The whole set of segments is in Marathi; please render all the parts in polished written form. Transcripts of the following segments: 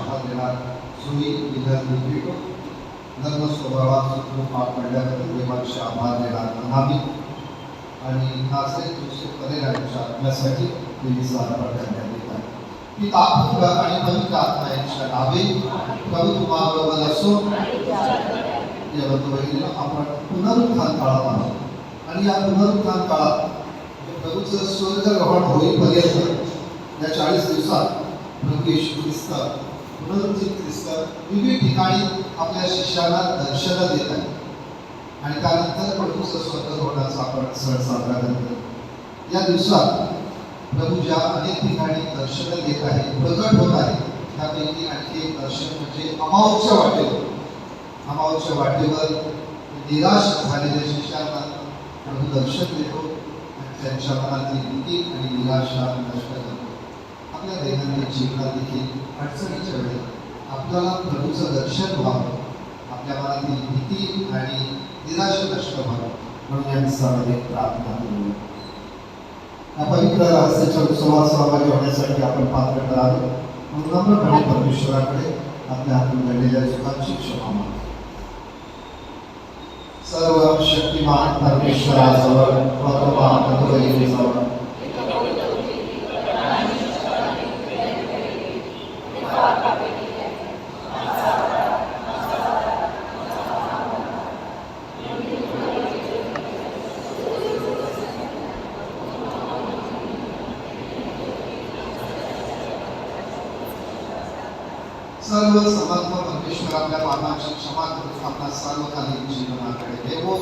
आभार देणार सोयी विद्यार्थी धर्म स्वभावात सुखरूप पार पडल्याबद्दल देवाचे आभार देणार म्हणावी आणि नाचरे तुझे करेल आयुष्य आपल्यासाठी देवीचा अर्पण करण्यात येत आहे. की तापुत्र आणि पवित्र आत्मा यांच्या नावे प्रभू तुम्हाबरोबर असो. या बंधुभगिनीला आपण पुनरुत्थान काळात आहोत आणि या पुनरुत्थान काळात प्रभूचं स्वर्गग्रहण होईपर्यंत या 40 दिवसात प्रभू येशू ख्रिस्त पुनरुत्थित ख्रिस्त विविध ठिकाणी आपल्या शिष्याला दर्शनं देत आहे आणि त्यानंतर प्रभूचं स्वर्गग्रहणाचा आपण सण साजरा करतो. या दिवसात प्रभू ज्या अनेक ठिकाणी दर्शनं देत आहे प्रगट होत आहे त्यापैकी आणखी एक दर्शन म्हणजे अमावस्या वाटेवर. अमावस्या वाटेवर निराश झालेल्या शिष्यांना प्रभू दर्शन देतो आणि त्यांच्या मनातील भीती आणि निराशा नष्ट करतो. आपल्या दैनंदिन जीवनात देखील अडचणीच्या वेळी आपल्याला प्रभूचं दर्शन व्हावं, आपल्या मनातील भीती आणि निराशा नष्ट व्हावं म्हणून या दिवसामध्ये प्रार्थना करूया. या पवित्र रहस्याच्या उत्सवात सहभागी होण्यासाठी आपण पात्र करावे म्हणून नम्रपणे परमेश्वराकडे आपल्या हातून घडलेल्या चुकांची क्षमा मागा. सर्व शक्तिमान परमेश्वराजवळ कृपा बंधुभगिनीजवळ सर्व समर्थ परमेश्वर आपल्या पापांची क्षमा करून आपला सर्वकालीन जीवनाकडे देवो.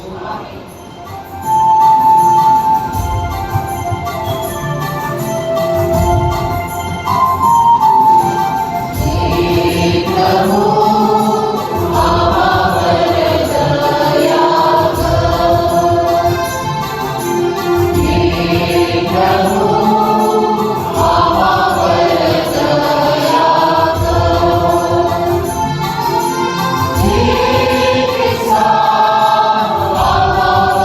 Jesus,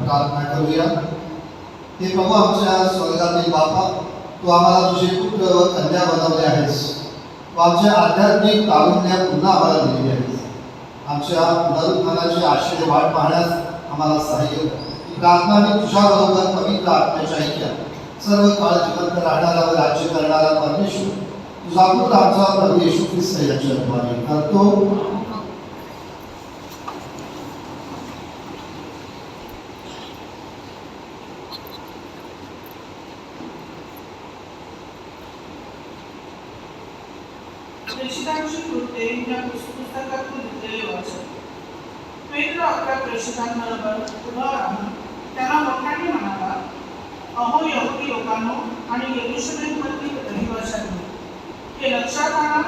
प्रार्थना करूया. हे प्रभू आमच्या स्वर्गातील बापा, तू आम्हाला तुझे पुत्र व कन्या बनवले आहेस. तू आमच्या आध्यात्मिक तारुण्य पुन्हा आम्हाला दिलेली आहेस. आमच्या पुनरुत्थानाची आश्चर्य वाट पाहण्यास आम्हाला सहाय्य कर. प्रार्थना मी तुझ्याबरोबर पवित्र आत्म्याच्या ऐक्यात सर्व काळ जिवंत राहणारा व राज्य करणारा परमेश्वर तुझा पुत्र आमचा प्रभू येशू ख्रिस्त याच्याद्वारे करतो. प्रेषितांची कृत्ये या पुस्तकातून घेतलेले वाचन. पेत्र आपल्या प्रेषितांबरोबर उभा राहून त्यांना मोठ्याने म्हणाला, अहो यहुदी लोकांनो आणि यरूशलेममधील रहिवाशांनो, हे लक्षात आणा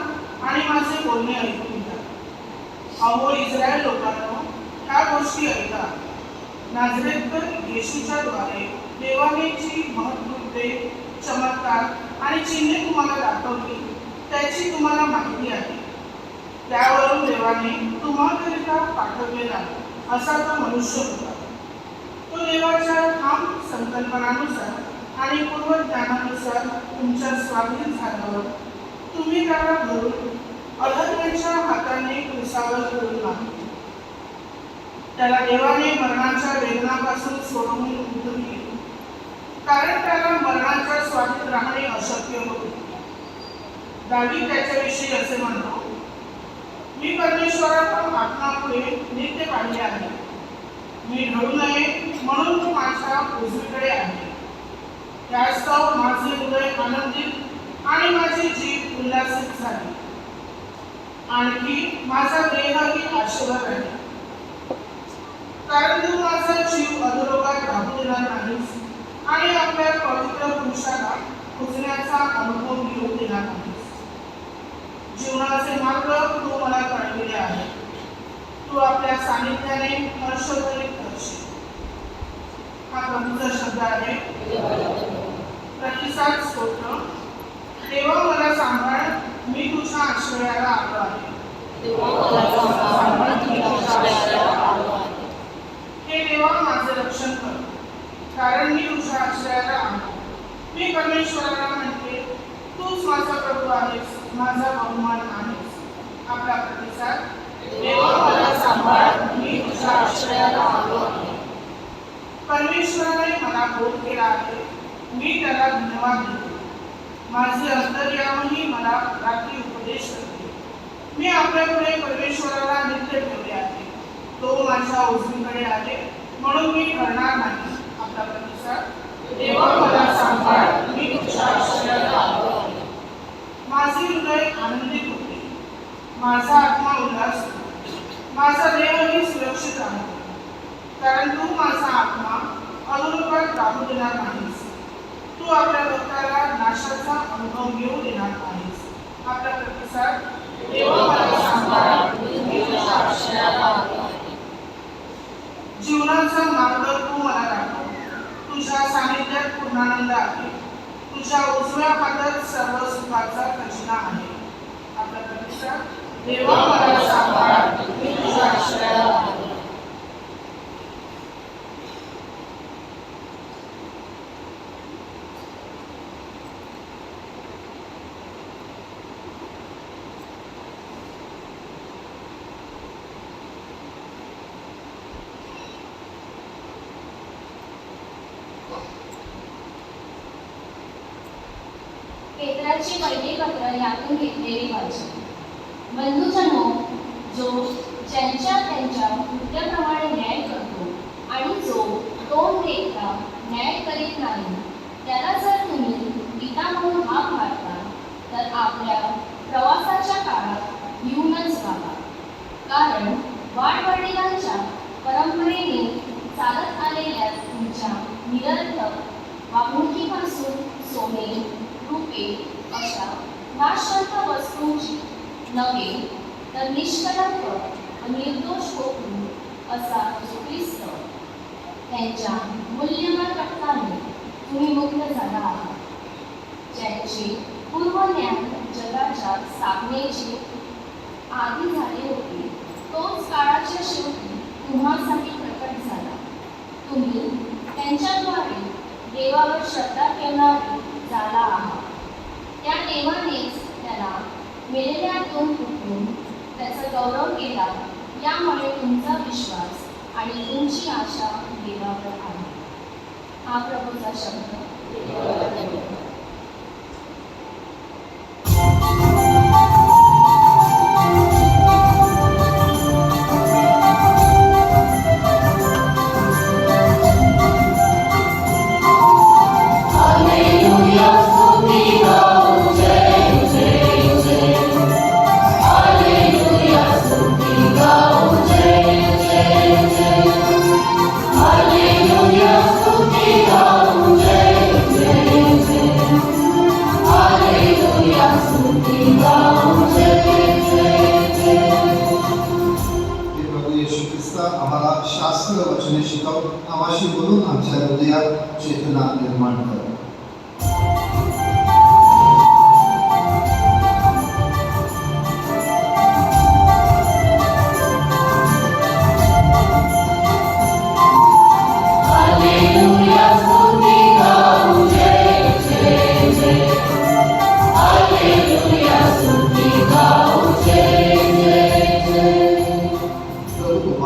आणि माझे बोलणे ऐकून घ्या. अहो इस्रायल लोकांनो, ह्या गोष्टी ऐका. नाझरेथकर येशूच्या द्वारे देवाने जी महत्कृत्ये, चमत्कार आणि चिन्हे तुम्हाला दाखवली त्याची तुम्हाला माहिती आहे. त्यावरून देवाने तुम्हाकरिता पाठवलेला असा तो मनुष्य होता. तो देवाच्या ठाम संकल्पनानुसार आणि पूर्वज्ञानानुसार तुमच्या स्वाधीन झाल्यावर तुम्ही त्याला धरून अधर्माच्या हाताने क्रूसावर धरून आणले. त्याला देवाने मरणाच्या वेदनापासून सोडवून उठवले, कारण त्याला मरणाच्या स्वाधीन राहणे अशक्य होते. दावीद त्याच्याविषयी असे म्हणतो, मी परमेश्वराच्या आत्मापुढे नित्य पाहिले आहे. मी ढळू नये म्हणून तो माझ्या उजवीकडे आहे. त्यास्तव माझे हृदय आनंदित आणि माझी जीभ उल्हासित झाली. आणखी माझा देहही आशेवर आहे, कारण तू माझा जीव अधोलोकात राहू देणार नाहीस आणि आपल्या पवित्र पुरुषाला पुजण्याचा अनुभव घेऊ देणार नाहीस. जीवनाचे मार्ग तू मला कळविले आहे. तू आपल्या सानिध्याने हर्षभरित करशील. हा प्रभूचा शब्द आहे. प्रतिसाद स्तोत्र. देवा मला सांभाळ, मी तुझ्या आश्रयाला आलो आहे. हे देवा माझे रक्षण कर, कारण मी तुझ्या आश्रयाला आलो. मी परमेश्वराला म्हणते, तूच माझा प्रभू आहेस, माझा बहुमान आहेस. आपला प्रतिसाद. देवा मला सांभाळ, मी तुझ्या आश्रयाला आलो आहे. परमेश्वराने मला बोध केला आहे, मी त्याला धन्यवाद देतो. माझे अंतर्यामही मला रात्री उपदेश करते. मी आपल्यापुढे परमेश्वराला नित्य ठेवले आहे. तो माझ्या उजवीकडे आहे, म्हणून मी ढळणार नाही. आपला प्रतिसाद. देवा मला सांभाळ, मी तुझ्या आश्रयाला आलो आहे. माझे हृदय आनंदित होते, माझा आत्मा उल्हासतो, माझा देहही सुरक्षित राहतो, कारण तू माझा आत्मा अधोलोकात राहू देणार नाहीस. तू आपल्या भक्ताला नाशाचा अनुभव घेऊ देणार नाहीस. आपला प्रतिसाद. देवा मला सांभाळ, मी तुझ्या आश्रयाला आलो आहे. जीवनाचा मार्ग तू मला दाखव. तुझ्या सानिध्यात पूर्णानंद आहे. तुझ्या उजव्या हातात सर्व सुखाचा खजिना आहे. आपला प्रतिसाद. देवा मला सांभाळ, मी तुझ्या आश्रयाला आलो आहे. पेत्राचे पहिले पत्र यातून घेतलेले वाचन. बंधुजनो, जो ज्यांच्या त्यांच्या कृत्याप्रमाणे न्याय करतो आणि जो तोंड देता न्याय करीत नाही, त्याला जर तुम्ही पिता म्हणून हाक मारता, तर आपल्या प्रवासाच्या काळात येऊनच वागा. कारण वाडवडिलांच्या परंपरेने चालत आलेल्या तुमच्या निरर्थक वागणुकीपासून सोने, रूपे अशा नाशवंत वस्तूंची नव्हे, तर निष्कलंक व निर्दोष होऊन असा ख्रिस्त त्यांच्या मूल्यवान रक्ताने तुम्ही मुक्त झाला आहात, ज्यांचे पूर्वज्ञान जगाच्या स्थापनेचे आधी झाले होते. तोच काळाच्या शेवटी तुम्हासाठी प्रकट झाला. तुम्ही देवावर श्रद्धा ठेवणारी झाला आहात. त्या देवानेच त्याला मेलेल्यातून उठवून त्याचा गौरव केला. यामुळे तुमचा विश्वास आणि तुमची आशा देवावर आहे. हा प्रभूचा शब्द. आम्हाला शास्त्र वचने शिकव, आम्हाशी बोलून आमच्या हृदयात चेतना निर्माण कर.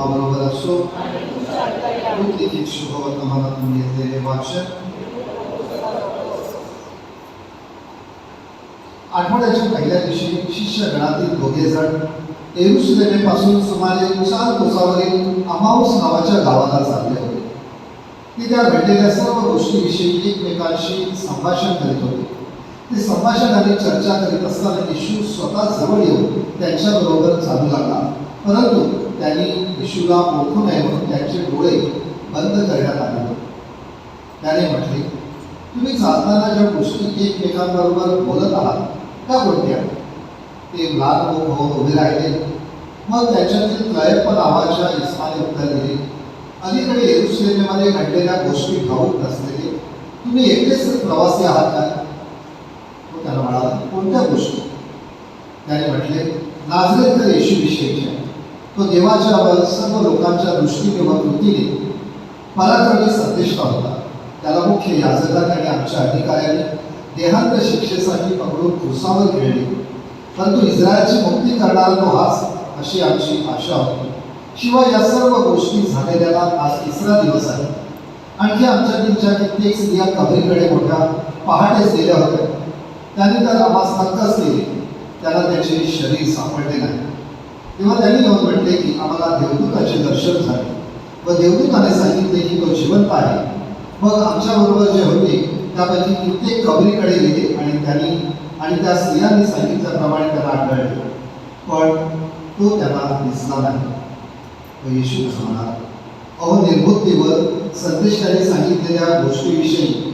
बरोबर असो. लिखित शुभवर्तमानातून घेतलेले वाचन. आठवड्याच्या पहिल्या दिवशी शिष्यगणातील दोघे जण येरुशलेमेपासून सुमारे 4 कोसावरील अमाउस नावाच्या गावाला चालले होते. ते त्या घडलेल्या सर्व गोष्टीविषयी एकमेकांशी संभाषण करीत होते. ते संभाषण आणि चर्चा करीत असताना येशू स्वतः जवळ येऊन त्यांच्याबरोबर चालू लागला. परंतु त्यांनी येशूला ओळखू नये म्हणून त्यांचे डोळे बंद करण्यात आले होते. त्याने म्हटले, तुम्ही चालताना ज्या गोष्टी एकमेकांबरोबर बोलत आहात त्या कोणत्या? ते लाल होऊन उभे राहिले. मग त्याच्यातील क्लयप नावाच्या इस्माने उत्तर दिले, अलीकडे येरुशलेमेमध्ये घडलेल्या गोष्टी ठाऊक नसलेले तुम्ही एकटेच प्रवासी आहात काय? तो त्याला म्हणाला, कोणत्या गोष्टी? त्याने म्हटले, नाझरेथ येशूविषयीच्या. तो देवाच्या वर सर्व लोकांच्या दृष्टीने व कृतीने पराक्रमी संदेष्टा होता. त्याला मुख्य याजकांनी आणि आमच्या अधिकाऱ्यांनी देहांत शिक्षेसाठी पकडून क्रुसावर खेळले. परंतु इस्रायलची मुक्ती करणारा तो हाच, अशी आमची आशा होती. शिवाय या सर्व गोष्टी झालेल्याला आज 3रा दिवस आहे. आणखी आमच्यातील कित्येक स्त्रिया कबरीकडे मोठ्या पहाटेच गेल्या होत्या. त्यांनी तर आम्हास नक्कच केले. त्याला त्याचे शरीर सापडले नाही. तेव्हा त्यांनी येऊन म्हटले की आम्हाला देवदूताचे दर्शन झाले व देवदूताने सांगितले की तो जिवंत आहे. मग आमच्याबरोबर जे होते त्यापैकी कित्येक कबरीकडे गेले आणि त्या स्त्रियांनी सांगितल्याप्रमाणे त्याला आढळले, पण तो त्यांना दिसला नाही. व येशू म्हणाला, अहो निर्बुद्धीवर संदेशाने सांगितलेल्या गोष्टीविषयी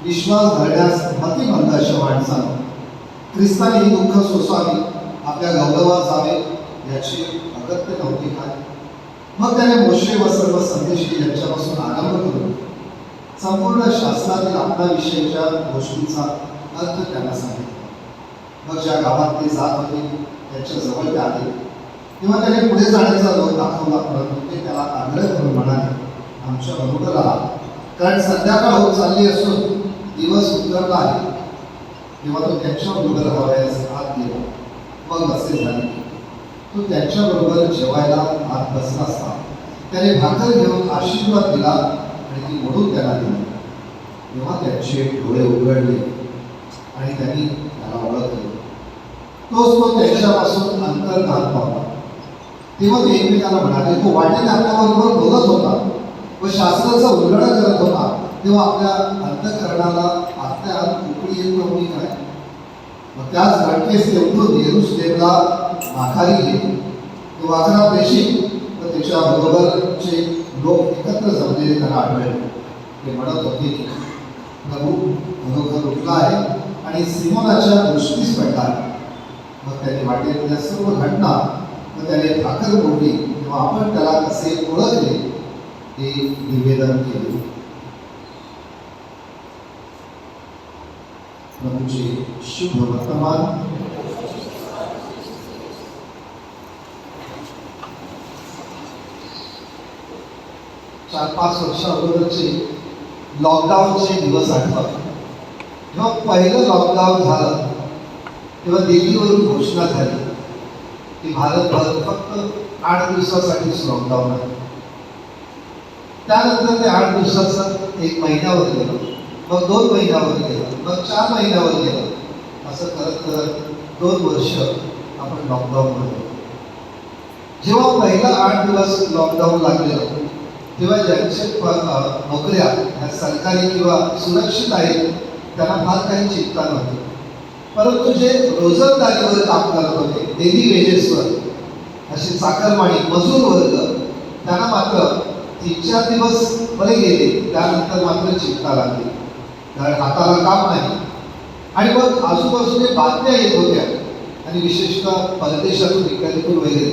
विश्वास धरण्यास मतिमंद अशा माणसानं ख्रिस्ताने ही दुःख सोसावी, आपल्या गौरवात जावे याची अगत्य नव्हती काय? मग त्याने मोशे व सर्व संदेशी यांच्यापासून आरंभ करून संपूर्ण शास्त्रातील आपल्याविषयीच्या गोष्टींचा अर्थ त्यांना सांगितला. मग ज्या गावात ते जात होते त्यांच्या जवळ ते आले. तेव्हा त्याने पुढे जाण्याचा जोर दाखवला, परंतु ते त्याला आग्रह करून म्हणाले, आमच्या बरोबर राहा, कारण संध्याकाळ होत चालली असून दिवस उतरला आहे. तेव्हा तो त्यांच्याबरोबर राहावयास आत गेला. मग असे झाले की तो त्यांच्याबरोबर जेवायला आत बसला असता त्याने भाकर घेऊन आशीर्वाद दिला आणि ती मोडून त्यांना दिली. तेव्हा त्यांचे डोळे उघडले आणि त्यांनी त्याला ओळखले. तोच तो त्यांच्यापासून अंतर घालत होता. तेव्हा ते एकमेकांना म्हणाले, तो वाटेने आपल्याबरोबर बोलत होता व शास्त्राचा उलगडा करत होता, तेव्हा आपल्या अंतःकरणाला आत्म्यात उकळी येत नव्हती काय? मग त्याच घटनेस ते उठून येरुशलेमला माघारी गेले. तो 11 प्रेषित व त्याच्या बरोबरचे लोक एकत्र जमलेले त्यांना आढळले. ते म्हणत होते की प्रभू खरोखर उठला आहे आणि सिमोनाच्या दृष्टीस पडला आहे. मग त्याने वाटेल सर्व घटना व त्याने भाकर मोडली तेव्हा आपण त्याला कसे ओळखले हे निवेदन केले. प्रभूचे शुभ वर्तमान. 4-5 वर्षा अगोदरचे लॉकडाऊनचे दिवस आठवतात. जेव्हा पहिलं लॉकडाऊन झालं तेव्हा दिल्लीवरून घोषणा झाली की भारतभर फक्त 8 दिवसासाठीच लॉकडाऊन आहे. त्यानंतर ते 8 दिवसाचं 1 महिन्यावर गेलं, मग 2 महिन्यावर गेलं, मग 4 महिन्यावर गेलं. असं करत करत 2 वर्ष आपण लॉकडाऊनमध्ये. जेव्हा पहिला 8 दिवस लॉकडाऊन लागलेलं तेव्हा ज्यांचे नोकऱ्या ह्या सरकारी किंवा सुरक्षित आहेत त्यांना फार काही चिंता नव्हती. परंतु जे रोजंदारीवर काम करत होते, डेली वेजेसवर, असे चाकरमानी मजूर वर्ग, त्यांना मात्र 3-4 दिवस बरे गेले. त्यानंतर मात्र चिंता लागली, कारण हाताला काम नाही. आणि मग आजूबाजूने बातम्या येत होत्या, आणि विशेषतः परदेशातून इकडून वगैरे,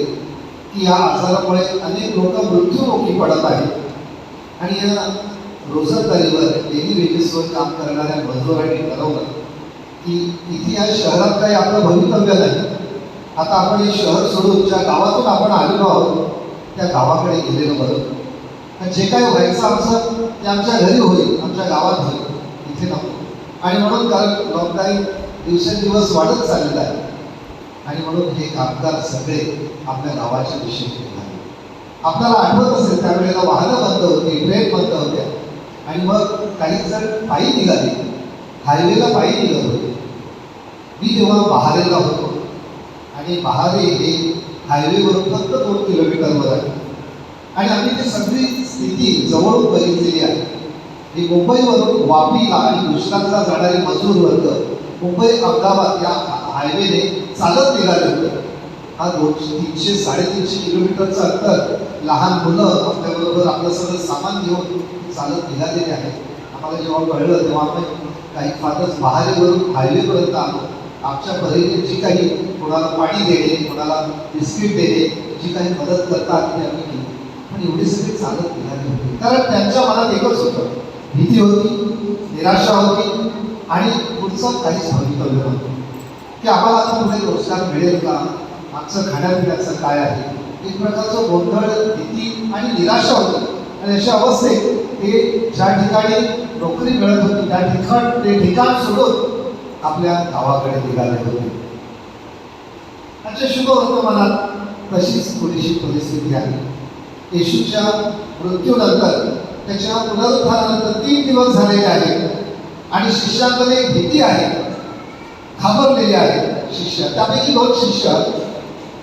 की या आजारामुळे अनेक लोक मृत्युमुखी पडत आहेत. आणि या रोजंदारीवर डेली वेजेसवर काम करणाऱ्या मजुरांनी ठरवलं की इथे या शहरात काही आपलं भवितव्य नाही. आता आपण हे शहर सोडून ज्या गावातून आपण आलेलो आहोत त्या गावाकडे गेलेलं बरं. जे काय व्हायचं आमचं ते आमच्या घरी होईल, आमच्या गावात होईल, इथे नको. आणि म्हणून कारण लॉकडाऊन दिवसेंदिवस वाढत चाललेलं आहे, आणि म्हणून हे कामगार सगळे आपल्या गावाच्या दिशेने निघाले. आपल्याला आठवत असेल त्यावेळेला वाहनं बंद होती, ट्रेन बंद होत्या, आणि मग काही जण पायी निघाले, हायवेला पायी निघत होते. मी तेव्हा बहारेला होतो, आणि बहारे हे हायवेवरून फक्त 2 किलोमीटरवर आहे. आणि आम्ही ती सगळी स्थिती जवळून बघितलेली आहे. ही मुंबईवरून वापीला आणि गुजरातला जाणारे मजूर वर्ग मुंबई अहमदाबाद या हायवेने चालत निघाले होते. हा 300-350 किलोमीटरचं अंतर. लहान मुलं आपल्याबरोबर आपलं सगळं सामान घेऊन चालत निघालेले आहेत. आम्हाला जेव्हा कळलं तेव्हा आपण काही फारच बहारेवरून हायवेपर्यंत आलो. आमच्या परीने जी काही कोणाला पाणी देणे, कोणाला बिस्किट देणे, जी काही मदत करता आली ती आम्ही केली. पण एवढी सगळी चालत निघाली होती, कारण त्यांच्या मनात एकच होतं, भीती होती, निराशा होती, आणि पुढचं काहीच भवितव्य नव्हतं की आम्हाला आता पुढे रोजगार मिळेल का, आमचं खाण्यापिण्याचं काय आहे. एक प्रकारचं गोंधळ, भीती आणि निराशा होती. आणि अशा अवस्थेत ते ज्या ठिकाणी नोकरी मिळत होती ते ठिकाण सोडून आपल्या गावाकडे निघाले होते. आजच्या शुभ वर्तमानात तशीच थोडीशी परिस्थिती आहे. येशूच्या मृत्यूनंतर, त्याच्या पुनरुत्थानानंतर 3 दिवस झालेले आहेत, आणि शिष्यांमध्ये भीती आहे, घाबरलेले आहेत शिष्य. त्यापैकी 2 शिष्य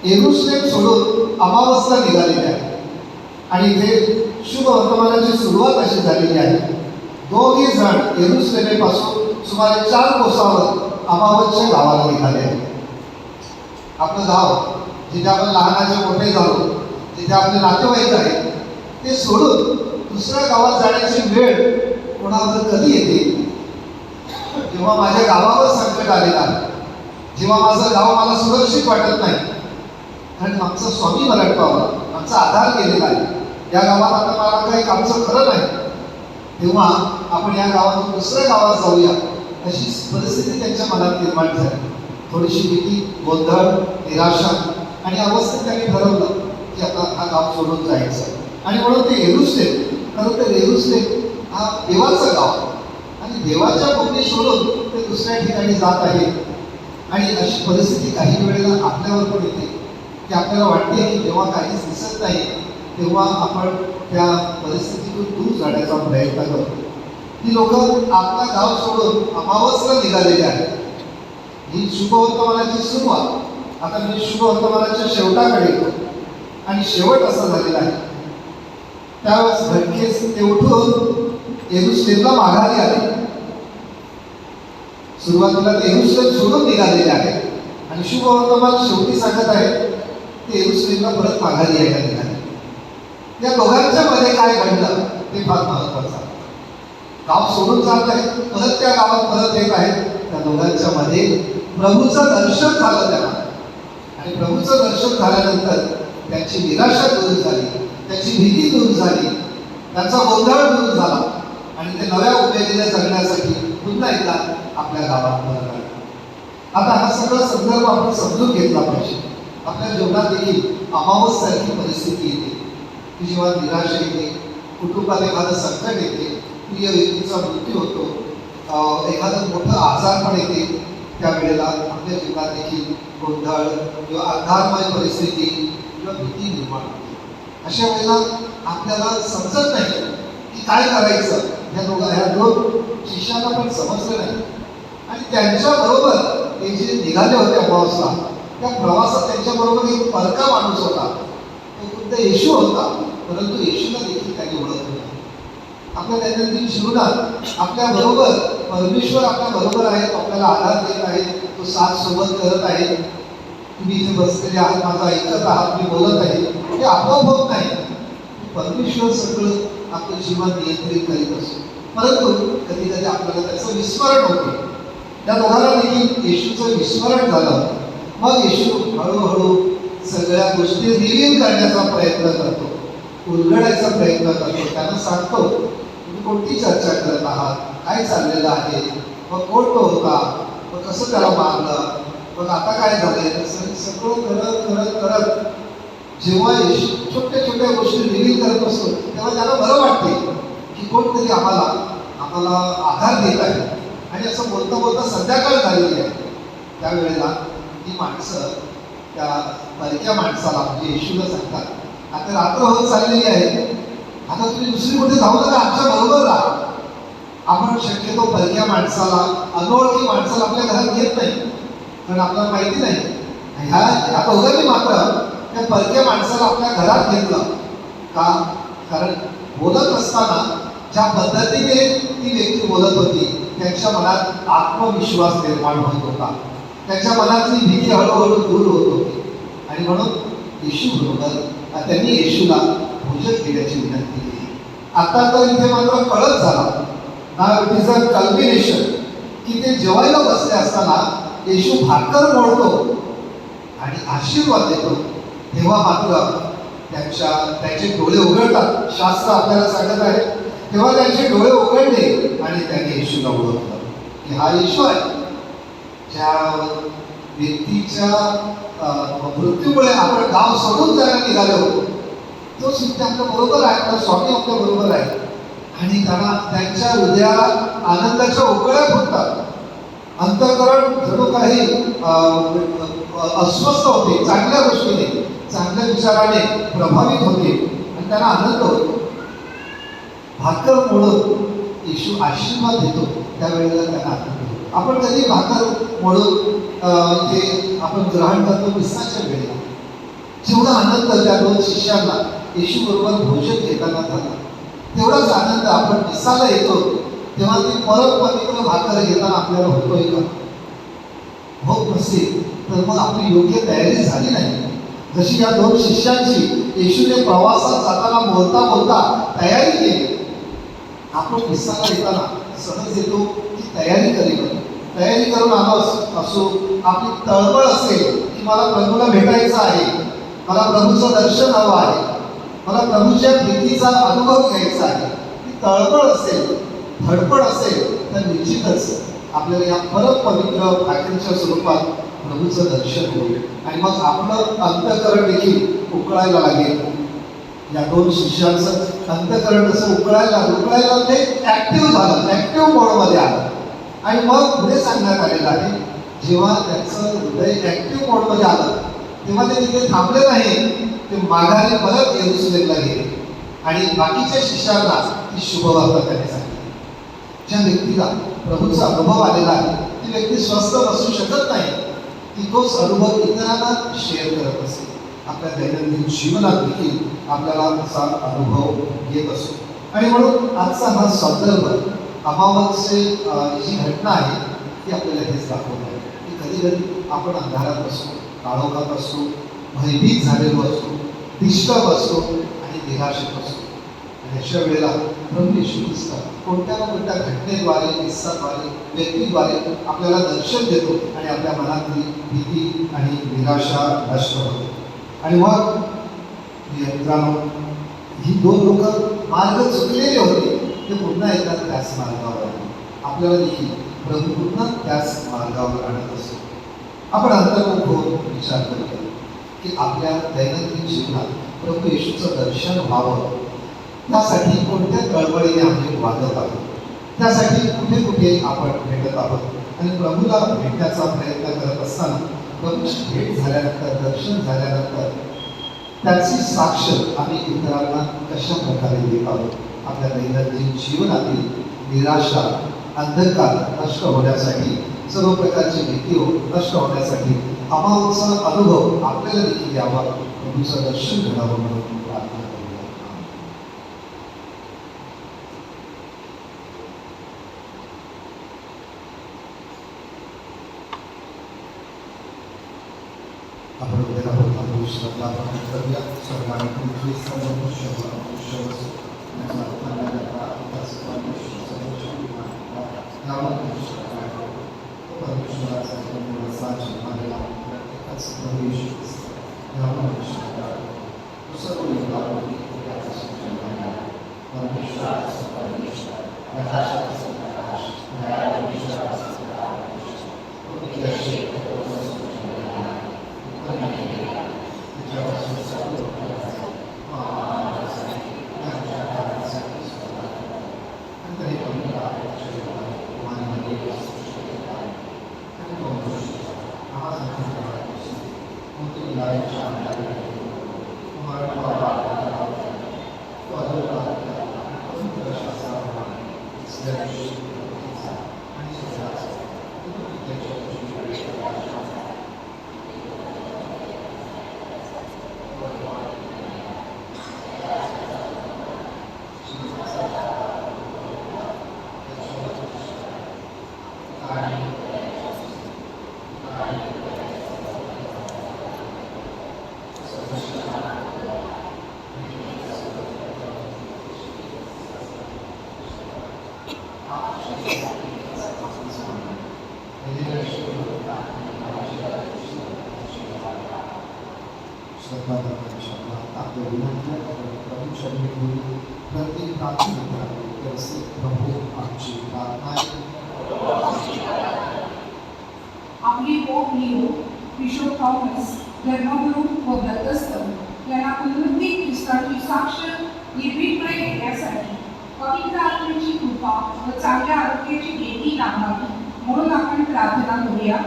येरुशलेम सोडून अमावासला निघालेले आहेत. आणि इथे शुभ वर्तमानाची सुरुवात अशी झालेली आहे. 2 जण येरुशलेमेपासून सुमारे 4 कोसावर अमावासच्या गावाला निघाले आहेत. आपलं गाव जिथे आपण लहानाचे मोठे झालो, जिथे आपले नातेवाईक आहेत, ते सोडून दुसऱ्या गावात जाण्याची वेळ कोणावर कधी येते? जेव्हा माझ्या गावावर संकट आलेलं आहे, जेव्हा माझं गाव मला सुरक्षित वाटत नाही, कारण आमचा स्वामी मरण पावला, आमचा आधार गेलेला आहे, या गावात आता मला काही कामचं खरं नाही, तेव्हा आपण या गावातून दुसऱ्या गावात जाऊया, अशी परिस्थिती त्यांच्या मनात निर्माण झाली. थोडीशी भीती, गोंधळ, निराशा, आणि अवस्थेत त्यांनी ठरवलं की आता हा गाव सोडून जायचं. आणि म्हणून ते येरुशलेम, खरं तर येरुशलेम हा देवाचं गाव, आणि देवाच्या भूमी सोडून ते दुसऱ्या ठिकाणी जात आहे. आणि अशी परिस्थिती काही वेळेला आपल्यावर पण येते की आपल्याला वाटते की जेव्हा काहीच दिसत नाही तेव्हा आपण त्या परिस्थितीतून दूर जाण्याचा प्रयत्न करतो. ही लोक आपला गाव सोडून अमावासला निघालेली आहेत. ही शुभवर्तमानाची सुरुवात. आता मी शुभवर्तमानाच्या शेवटाकडे येतो, आणि शेवट असा झालेला आहे. त्यावेळेस घटकेस ते उठून येरुशलेमला माघारी आले. सुरुवातीला ते येरुशलेम सोडून निघालेले आहेत, आणि शुभवर्तमान शेवटी सांगत आहे ते येरुशलेमला परत माघारी यायला निघाले. या दोघांच्या मध्ये काय घडलं ते फार महत्वाचं आहे. गाव सोडून जात आहेत, परत त्या गावात परत येत आहेत. त्या दोघांच्या मध्ये प्रभूचं दर्शन झालं त्यांना, आणि प्रभूचं दर्शन झाल्यानंतर त्यांची निराशा दूर झाली, त्याची भीती दूर झाली, त्यांचा गोंधळ दूर झाला, आणि ते नव्या उमेदीने जगण्यासाठी पुन्हा एकदा आपल्या गावात परत आले. आता हा सगळा संदर्भ आपण समजून घेतला पाहिजे. आपल्या जीवनात देखील अमावस्यासारखी परिस्थिती येते की जेव्हा निराशा येते, कुटुंबात एखादं संकट येते, प्रिय व्यक्तीचा मृत्यू होतो, एखादं मोठं आजारपण येते, त्यावेळेला आपल्या जीवनात देखील गोंधळ किंवा अंधारमय परिस्थिती किंवा भीती निर्माण होते. अशा वेळेला आपल्याला समजत नाही की काय करायचं. ह्या दोन शिष्यांना पण समजलं नाही आणि त्यांच्याबरोबर ते जे निघाले होते अमावासला, त्या प्रवासात त्यांच्याबरोबर एक परका माणूस होता. तो खुद्द येशू होता, परंतु येशूला देखील त्यांनी ओळखलं नाही. आपल्या दैनंदिन जीवनात आपल्याबरोबर परमेश्वर आपल्या बरोबर आहे, तो आपल्याला आधार देत आहे, तो साथ सोबत करत आहे. तुम्ही इथे बसलेले आहात, माझं ऐकत आहात, मी बोलत आहे, हे आपोआप होत नाही. परमेश्वर सगळं आपलं जीवन नियंत्रित करीत असतो. परंतु कधी कधी आपल्याला त्याचं विस्मरण होते. त्या दोघांना देखील येशूचं विस्मरण झालं. मग येशू हळूहळू सगळ्या गोष्टी रिव्हील करण्याचा प्रयत्न करतो, उलगडायचा प्रयत्न करतो. त्यांना सांगतो, तुम्ही कोणती चर्चा करत आहात, काय चाललेलं आहे, मग कोण तो होता, मग कसं त्याला मारलं, मग आता काय झालंय. सगळं करत करत करत जेव्हा छोट्या छोट्या गोष्टी रिव्हील करत असतो, तेव्हा त्याला बरं वाटते की कोणतरी आम्हाला आधार देत आहे. आणि असं बोलता बोलता संध्याकाळ झालेली आहे. त्यावेळेला ती माणसं त्या परक्या माणसाला म्हणजे येशूला सांगतात, आता रात्र होत चाललेली आहे, आता तुम्ही दुसरी कुठे जाऊ नका, आमच्या बरोबर राहा. आपण शक्यतो परक्या माणसाला, अनोळखी माणसाला आपल्या घरात घेत नाही, कारण आपल्याला माहिती नाही. ह्या दोघांनी मात्र त्या परक्या माणसाला आपल्या घरात घेतलं का, कारण बोलत असताना ज्या पद्धतीने ती व्यक्ती बोलत होती, त्यांच्या मनात आत्मविश्वास निर्माण होत होता, त्यांच्या मनातली भीती हळूहळू दूर होत होती. आणि म्हणून येशू बरोबर त्यांनी येशूला भोजन घेण्याची विनंती केली. आता तर इथे मात्र कळत झाला, now it is a culmination, की ते जेवायला बसले असताना येशू भाकर मोडतो आणि आशीर्वाद देतो. तेव्हा मात्र त्यांचे डोळे उघडतात. शास्त्र आपल्याला सांगत आहे, तेव्हा त्यांचे डोळे उघडले आणि त्यांनी येशूला ओळखलं की हा येशू आहे. ज्या व्यक्तीच्या मृत्यूमुळे आपण गाव सोडून जायला निघालो होतो, तो सुद्धा आपल्या बरोबर आहे, आपला स्वामी आपल्या बरोबर आहे. आणि त्यांच्या हृदयाला आनंदाच्या उकळ्या फुटतात. अंतःकरण जणू काही अस्वस्थ होते, चांगल्या गोष्टीने, चांगल्या विचाराने प्रभावित होते आणि त्यांना आनंद होतो. भाकर मोडून येशू आशीर्वाद देतो, त्यावेळेला त्यांना आनंद होतो. आपण कधी भाकर मोडून इथे आपण ग्रहण करतो पिसाच्या वेळेला, जेवढा आनंद त्या दोन शिष्यांना येशू बरोबर भोजन घेताना झाला, तेवढाच आनंद आपण पिसाला येतो तेव्हा ती परत पवित्र भाकर घेताना आपल्याला होतोय का? होत नसेल तर मग आपली योग्य तयारी झाली नाही. जशी या दोन शिष्यांची येशूने प्रवासात जाताना बोलता बोलता तयारी केली, आपण पिसाला येताना सहज येतो की तयारी करून आलो असो, आपली तळमळ असेल की मला प्रभूला भेटायचं आहे, मला प्रभूचं दर्शन हवं आहे, मला प्रभूच्या प्रीतीचा अनुभव घ्यायचा आहे, ती तळमळ असेल, धडपड असेल, तर निश्चितच आपल्याला या परत पवित्र भाकरीच्या स्वरूपात प्रभूचं दर्शन होईल आणि मग आपलं अंतःकरण देखील उकळायला लागेल. या दोन शिष्यांचं अंतःकरण जसं उकळायला ते ॲक्टिव्ह झालं, ॲक्टिव्ह मोडमध्ये आलं. आणि मग पुढे सांगण्यात आलेलं आहे, जेव्हा त्यांचं हृदय ॲक्टिव्ह मोडमध्ये आलं तेव्हा ते तिथे थांबले नाही, ते माघारी परत येरुशलेमला गेले आणि बाकीच्या शिष्यांना ती शुभवार्ता त्यांनी सांगितली. ज्या व्यक्तीला प्रभूचा अनुभव आलेला आहे, ती व्यक्ती स्वस्थ बसू शकत नाही, ती तोच अनुभव इतरांना शेअर करत असते. आपल्या दैनंदिन जीवनात देखील आपल्याला असा अनुभव येत असतो. आणि म्हणून आजचा हा संदर्भ अमावास्ये जी घटना आहे ती आपल्याला हेच दाखवत आहे की कधी कधी आपण अंधारात असतो, काळोखात असतो, भयभीत झालेलो असतो, डिस्टर्ब असतो आणि निराशेत असतो. आणि अशा वेळेला प्रभू येशू ख्रिस्त कोणत्या ना कोणत्या घटनेद्वारे, किस्साद्वारे, व्यक्तीद्वारे आपल्याला दर्शन देतो आणि आपल्या मनातली भीती आणि निराशा नष्ट होते. आणि मग मित्रांनो, ही दोन लोक मार्ग चुकलेले होते, ते पुन्हा एकदा त्याच मार्गावर आले. आपल्याला देखील प्रभू पुन्हा त्याच मार्गावर आणत असतो. आपण अंतर्मुख होऊन विचार करतो की आपल्या दैनंदिन जीवनात प्रभू येशूचं दर्शन व्हावं, त्यासाठी कोणत्या कळवळीने आम्ही वागत आहोत, त्यासाठी कुठे कुठे आपण भेटत आहोत आणि प्रभूला भेटण्याचा प्रयत्न करत असताना प्रभूची भेट झाल्यानंतर, दर्शन झाल्यानंतर त्याची साक्ष आम्ही इतरांना कशा प्रकारे देत आहोत. आपल्या दैनंदिन जीवनातील निराशा, अंधकार नष्ट होण्यासाठी, सर्व प्रकारची भीती नष्ट होण्यासाठी अमावचा अनुभव आपल्याला देखील यावा, प्रभूचं दर्शन घडावं म्हणून प्रार्थना करूया. आपण उद्या प्रभू श्रद्धा करूया. सर्वांनी पृथ्वी आपली पोप लिओ, बिशप थॉमस, धर्मगुरू व व्रतस्थ यांना पुनरुत्थित ख्रिस्ताची साक्ष निर्भीडपणे देण्यासाठी पवित्र आत्म्याची कृपा व चांगल्या आरोग्याची देणगी लाभावी म्हणून आपण प्रार्थना करूया.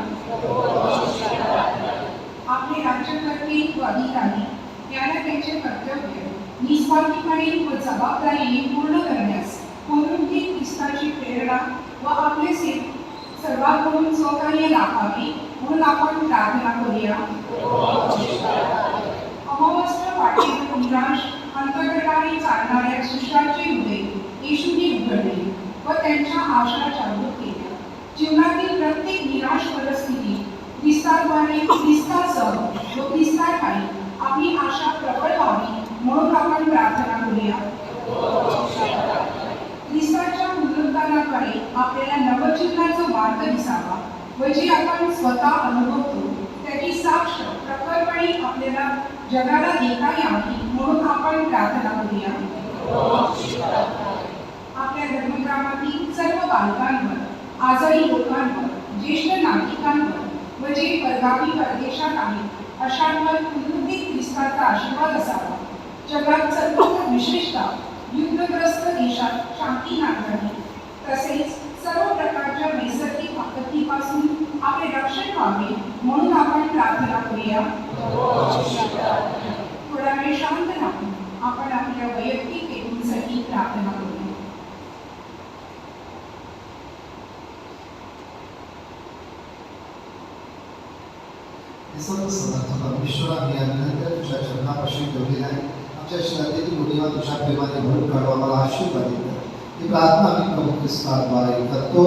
आपले राज्यकर्ते व अधिकारी यांना त्यांचे कर्तव्य निस्वार्थीपणे व जबाबदारीने पूर्ण करण्यास पुनरुत्थित ख्रिस्ताची प्रेरणा व आपले सर्वांकडून सहकार्य लाभावे म्हणून आपण प्रार्थना करूया. अमावस्या वाटेवर निराश अंतर्गताने चालणाऱ्या शिष्याचे हृदय येशूने उघडले व त्यांच्या आशा जागृत केल्या. जीवनातील प्रत्येक निराश परिस्थिती ख्रिस्ताद्वारे, ख्रिस्तासह व ख्रिस्ताखाली आपली आशा प्रबळ व्हावी म्हणून आपण प्रार्थना करूया. ख्रिस्ताच्या पुनरुत्थानाद्वारे आपल्याला नवजीवनाचा मार्ग दिसावा व जे आपण स्वतः अनुभवतो त्याची साक्ष प्रखरपणे आपल्याला जगाला देता यावी म्हणून आपण प्रार्थना करूया. आपल्या धर्मग्रामातील सर्व बालकांवर, आजारी लोकांवर, ज्येष्ठ नागरिकांवर व जे परगावी परदेशात आहेत अशांवर पुनरुत्थित ख्रिस्ताचा आशीर्वाद असावा. जगात सर्वत्र विशेषतः युद्धग्रस्त देशात शांती नांदावी तसेच सर्व प्रकारच्या नैसर्गिक आपत्तीपासून आपले रक्षण व्हावे म्हणून आपण प्रार्थना करूया. थोडा वेळ शांत राहून आपण आपल्या वैयक्तिक हेतूंसाठी प्रार्थना करूया. सर्व समर्थ परमेश्वरा, मी अभिनंदन तुझ्या चरणापाशी ठेवलेला आहे. आमच्या श्रद्धेतील उडीवा तुझ्या प्रेमाने भरून काढवा, मला आशीर्वाद कर. ही प्रार्थना आम्ही प्रभू ख्रिस्ताद्वारे करतो.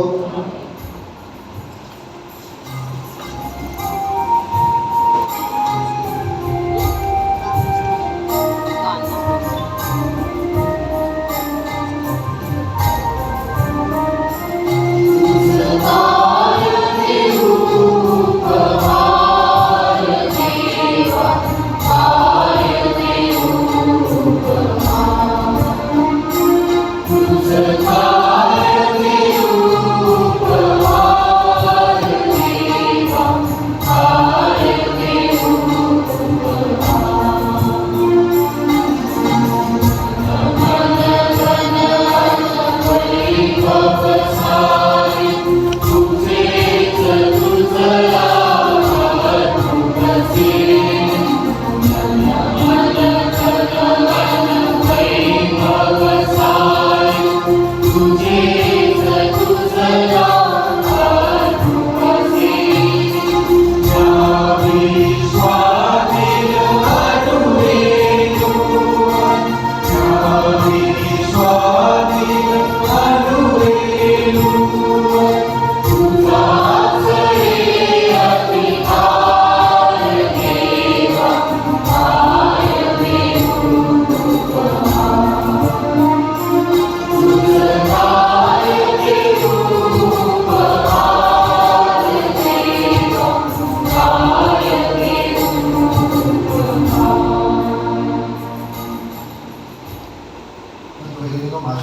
तुझं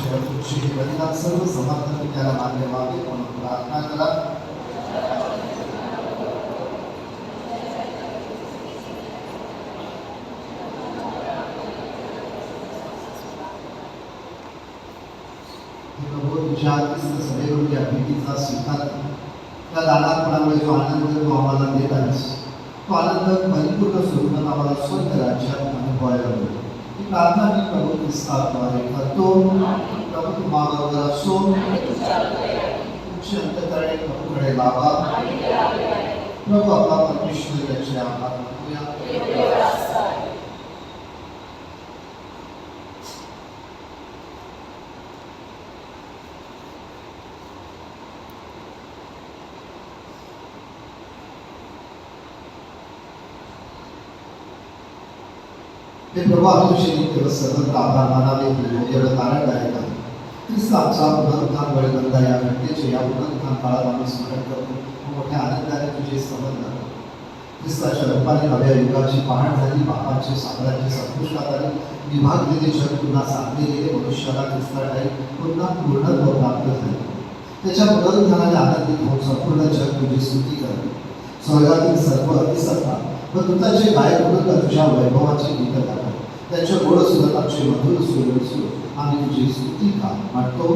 परमेश्वर तुमचे हे बलिदान सर्व समर्थन त्याला मान्य व्हावे म्हणून प्रार्थना करा. प्रभू तुझ्या ख्रिस्त सभेवरून या भेटीचा स्वीकार त्या दानापणामुळे जो आनंद तू आम्हाला देत आहेस तो आनंद परिपूर्ण स्वरूपात आम्हाला स्वर्ग राज्यात अनुभवायला मिळतो. ही प्रार्थना मी प्रभू ख्रिस्ताद्वारे करतो. प्रभू तुम्हाबरोबर असो. तुमची अंतःकरणे प्रभूकडे लावा. प्रभू आपला परमेश्वर याचे आभार मानूया. हे प्रभू आम्ही तुझे नित्य व सर्वत्र आभार मानावे की योग्य व तारणदायक आहे. ख्रिस्त आमचा पुनरुत्थान बळीबंदा या घटनेचे या पुनरुत्थान काळात आम्ही स्मरण करतो. मोठ्या आनंदाने तुझे स्तवन करतो. ख्रिस्ताच्या रूपाने नव्या युगाची पाहण झाली. पापाचे साम्राज्य संपुष्टात आले. विभागलेले जग पुन्हा साधले गेले. मनुष्याला ख्रिस्ताठाई पुन्हा पूर्णत्व प्राप्त झाले. त्याच्या पुनरुत्थानाने आनंदित होऊन संपूर्ण जग तुझी स्तुती करते. स्वर्गातील सर्व अतिसत्ता व तुझाचे गायक म्हणून तुझ्या वैभवाची गीत गातात. त्यांच्या गोड सुरताचे मधुर सुर आम्ही तुझी स्तुती का म्हणतो.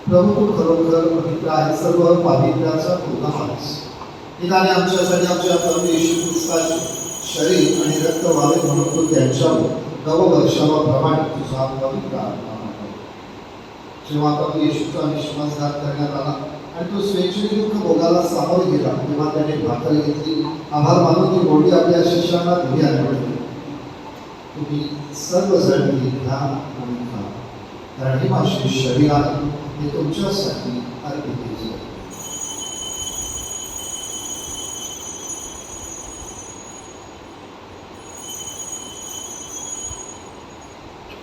प्रभू तू खरोखर पवित्र आहे. सर्व पावित्र्याचा पूर्ण आहेस. निदाने आमच्यासाठी आमच्या प्रभू येशू ख्रिस्ताचे शरीर आणि रक्त व्हावे म्हणून तू त्यांच्यावर नववर्षाप्रमाणे तुझा पवित्र आत्मा मानतो. जेव्हा प्रभू येशूचा विश्वासघात करण्यात आला आणि तो स्वेच्छेने दुःख भोगाला सामोरे गेला तेव्हा त्याने भाकर घेतली. आभार मानून ती मोठी आपल्या शिष्यांना घरी आणली. तुम्ही सर्वजण घ्या आणि खा, कारण हे माझे शरीर आहे. हे तुमच्यासाठी अर्पित केले.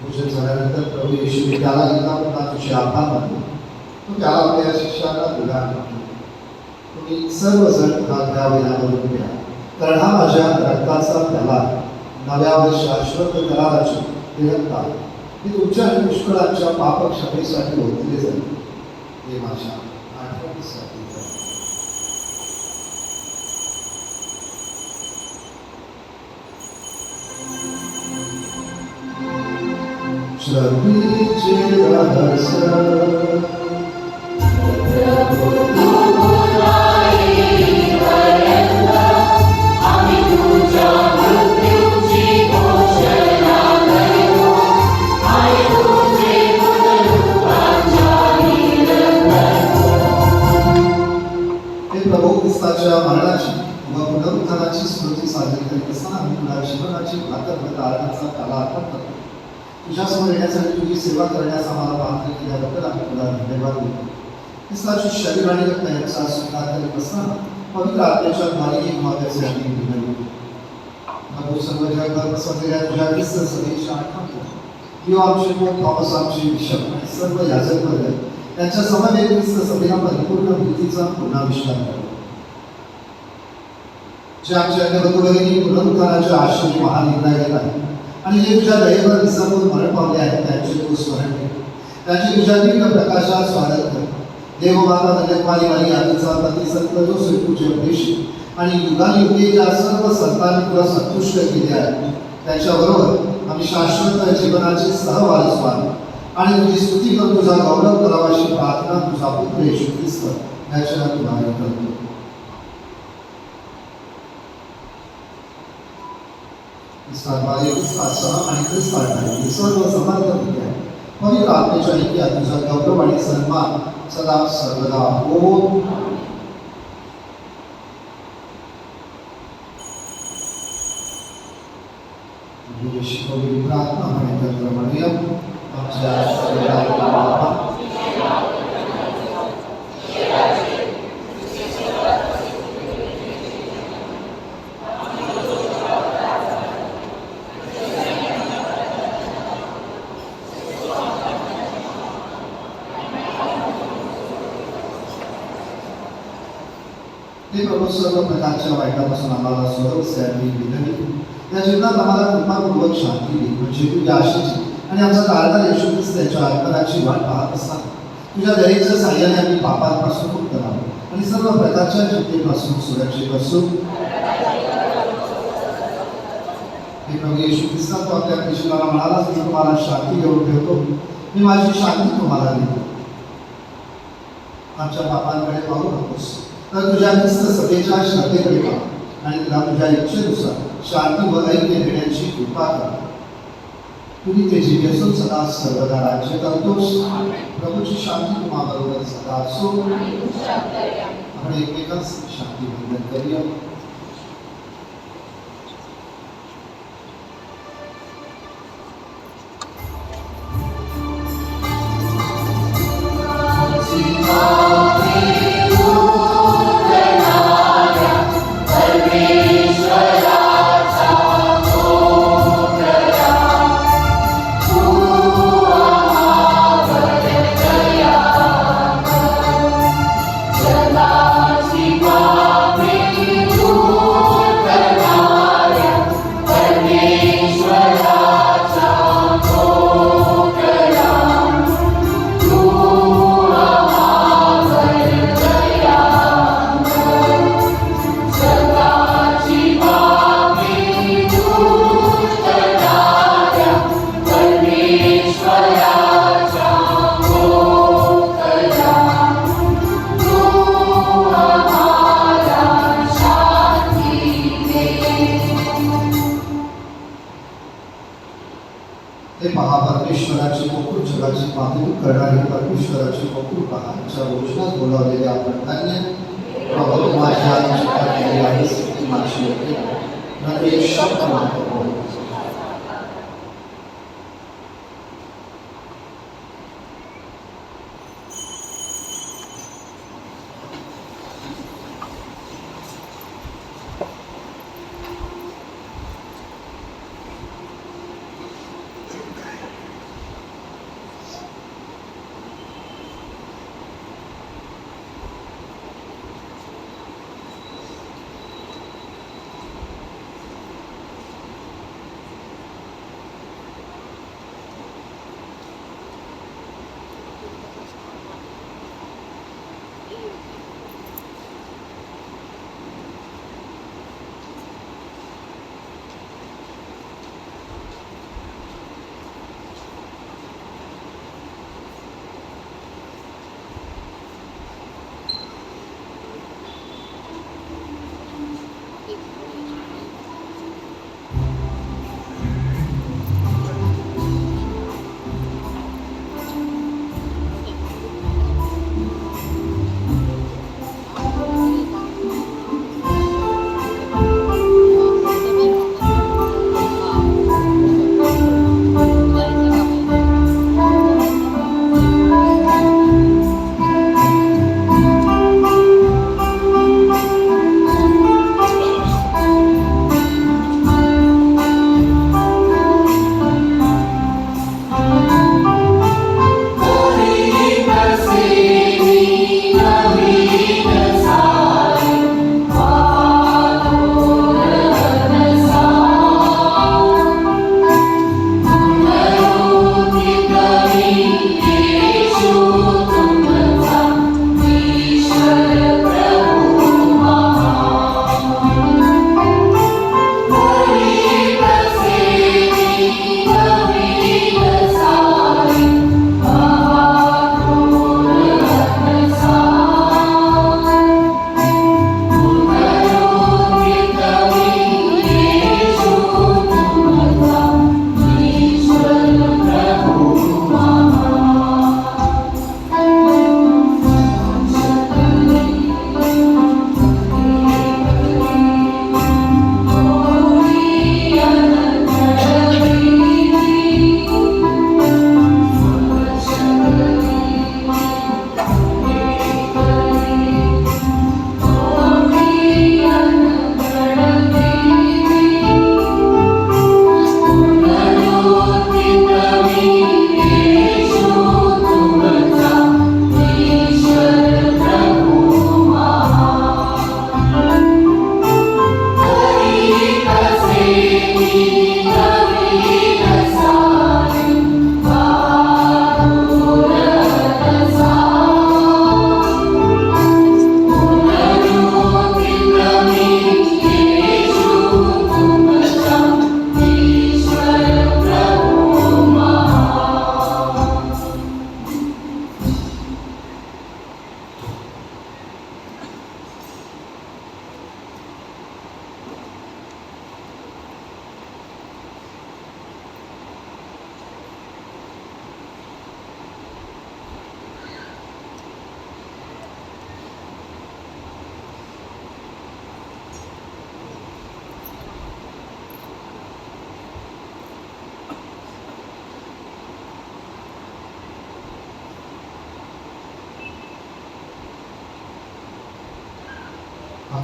पूजन झाल्यानंतर प्रभू येशूने त्याला घेतला. पुन्हा तुझे आभार मानले. तो त्याला आपल्या शिष्यांना दिला. तुम्ही सर्वजण हा घ्या विनावरून घ्या, कारण हा माझ्या रक्ताचा प्याला नव्या व शाश्वत कराराची रक्त आहे. हे तुमच्या आणि पुष्कळांच्या पाप क्षमेसाठी ओतले जाईल. हे माझ्या आठवणीसाठी करा. श्रद्धेचे रहस्य मरणाची व पुनरुत्थानाची स्मृती साजरी करीत असताना आम्ही तुला जीवनाची भाकर व तारणाचा काला अर्पण करतो. तुझ्यासमोर येण्यासाठी तुझी सेवा करण्यास आम्हाला पात्र केल्याबद्दल आम्ही तुला धन्यवाद देतो. ख्रिस्ताचे शरीर आणि रक्त यांचा स्वीकार करीत असताना पवित्र आत्म्याच्या द्वारे एक व्हाव्याचे आम्ही विनंती. प्रभू सर्व जगभर पसरलेल्या तुझ्या ख्रिस्त सभेच्या आठवण किंवा आमचे पोप थॉमस आमचे बिशप आणि सर्व याजक वर्ग त्यांच्या समवेत ख्रिस्त सभेला परिपूर्ण भीतीचा पुनराविष्कार करा. जे आमच्या अन्य बंधुभगिनी पुनरुत्थानाच्या आशेने महानिर्णय घेतात आणि जे तुझ्या दयेवर विसरून मरण पावले आहेत त्यांचे तू स्मरण ठेव. त्यांची तुझ्या दिव्य प्रकाशात स्वागत कर. देवमाता धन्यकुमारी मारी आधीचा पती संत जोसेफ तुझे उपदेशी आणि युगायुगे ज्या सर्व संतांनी तुला संतुष्ट केले आहे त्याच्याबरोबर आम्ही शाश्वत जीवनाचे सहवास व्हावे आणि तुझी स्तुती करून तुझा गौरव करावाशी प्रार्थना तुझा पुत्र येशू ख्रिस्त याच्या द्वारे करतो. ख्रिस्ताद्वारे ख्रिस्तासह आणि ख्रिस्ताद्वारे सर्व समर्थ होते आहे. पवित्र आत्मेच्या ऐक्यात तुझा गौरव आणि सन्मान सदा सर्वदा हो. शिकवलेली प्रार्थना म्हणण्याप्रमाणे आमच्या हे प्रभू सर्व प्रकारच्या वाईटापासून आम्हाला सोडवण्यासाठी विनंती. या जीवनात आम्हाला कृपापूर्वक शांती दे म्हणजे तुझ्या आशेची आणि आमचा तारणारा येशू ख्रिस्त त्याच्या आत्मराची वाट पाहत असताना तुझ्या दयेच्या साह्याने आम्ही पापांपासून मुक्त राहू आणि सर्व प्रकारच्या चिंतेपासून सुरक्षित असू. हे प्रभू येशू ख्रिस्त तो आपल्या शिष्याला म्हणाला मी तुम्हाला शांती देऊन ठेवतो, मी माझी शांती तुम्हाला देतो. आमच्या पापांकडे पाहू नकोस तर तुझ्या ख्रिस्त सभेच्या श्रद्धेकडे पाहू आणि तुला तुझ्या इच्छेनुसार शांती व ऐक्य देण्याची कृपा कर. तुम्ही ते जीव असून सदा सर्वदा राज्य करतोस. प्रभूची शांती तुम्हाबरोबर सदा असो. आपण एकमेकांस शांती वंदन करूया. परमेश्वराची मोकूळ जगाची मातृ करणारी परमेश्वराची मोकूळ पहा. ज्या घोषणात बोलावलेले आपण धन्य. प्रभू माझ्या केलेली आहेस ती माझी योग्य न एक शब्द मात्र